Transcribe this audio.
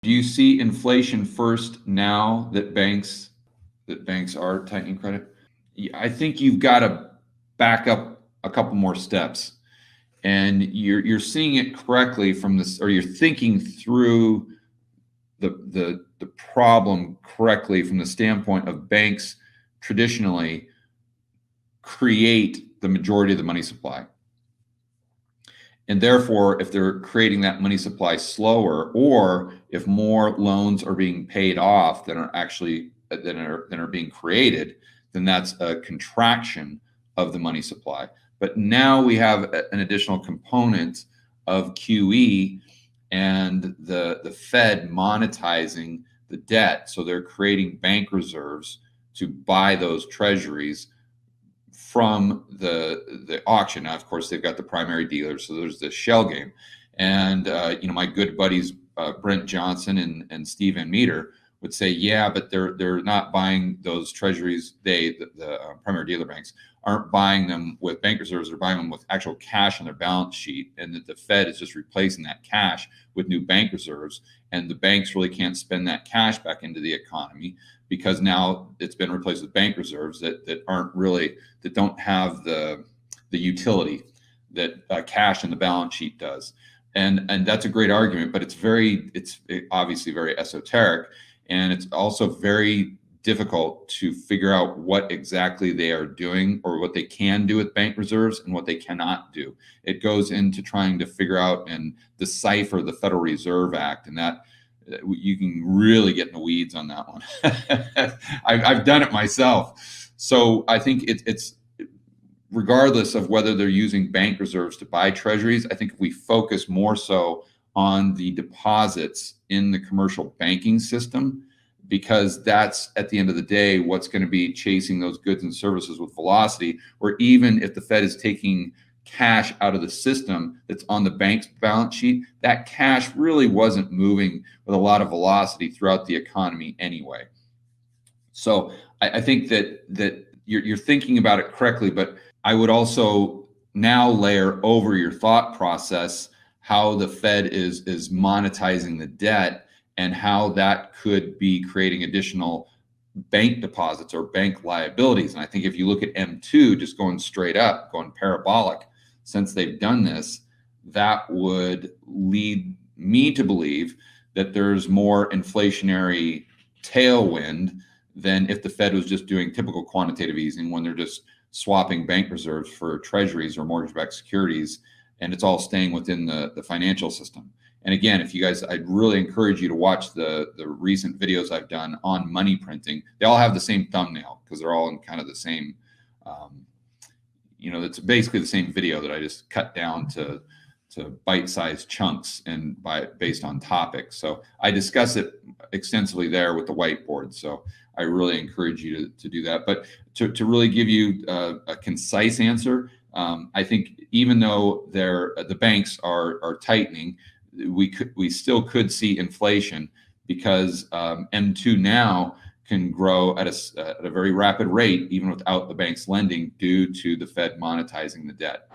Do you see inflation first now that banks are tightening credit? I think you've got to back up a couple more steps, and you're seeing it correctly from this, or you're thinking through the problem correctly from the standpoint of banks traditionally create the majority of the money supply. And therefore, if they're creating that money supply slower, or if more loans are being paid off than are being created, then that's a contraction of the money supply. But now we have an additional component of QE and the Fed monetizing the debt. So they're creating bank reserves to buy those treasuries from the auction. Now, of course, they've got the primary dealers, so there's this shell game. And my good buddies Brent Johnson and Steve Van Meter would say, yeah, but they're not buying those treasuries. The primary dealer banks aren't buying them with bank reserves. They're buying them with actual cash on their balance sheet, and that the Fed is just replacing that cash with new bank reserves. And the banks really can't spend that cash back into the economy because now it's been replaced with bank reserves that don't have the utility that cash in the balance sheet does. And that's a great argument, but it's obviously very esoteric, and it's also very difficult to figure out what exactly they are doing or what they can do with bank reserves and what they cannot do. It goes into trying to figure out and decipher the Federal Reserve Act, and that you can really get in the weeds on that one. I've done it myself. So I think it's regardless of whether they're using bank reserves to buy treasuries, I think if we focus more so on the deposits in the commercial banking system, because that's at the end of the day what's going to be chasing those goods and services with velocity. Or even if the Fed is taking cash out of the system that's on the bank's balance sheet, that cash really wasn't moving with a lot of velocity throughout the economy anyway. So I think that you're thinking about it correctly, but I would also now layer over your thought process how the Fed is monetizing the debt and how that could be creating additional bank deposits or bank liabilities. And I think if you look at M2 just going straight up, going parabolic, since they've done this, that would lead me to believe that there's more inflationary tailwind than if the Fed was just doing typical quantitative easing when they're just swapping bank reserves for treasuries or mortgage-backed securities, and it's all staying within the financial system. And again, if you guys, I'd really encourage you to watch the recent videos I've done on money printing. They all have the same thumbnail because they're all in kind of the same, it's basically the same video that I just cut down to bite-sized chunks and based on topics. So I discuss it extensively there with the whiteboard. So I really encourage you to do that. But to really give you a concise answer, I think even though the banks are tightening, we still could see inflation because M2 now can grow at a very rapid rate even without the banks lending due to the Fed monetizing the debt.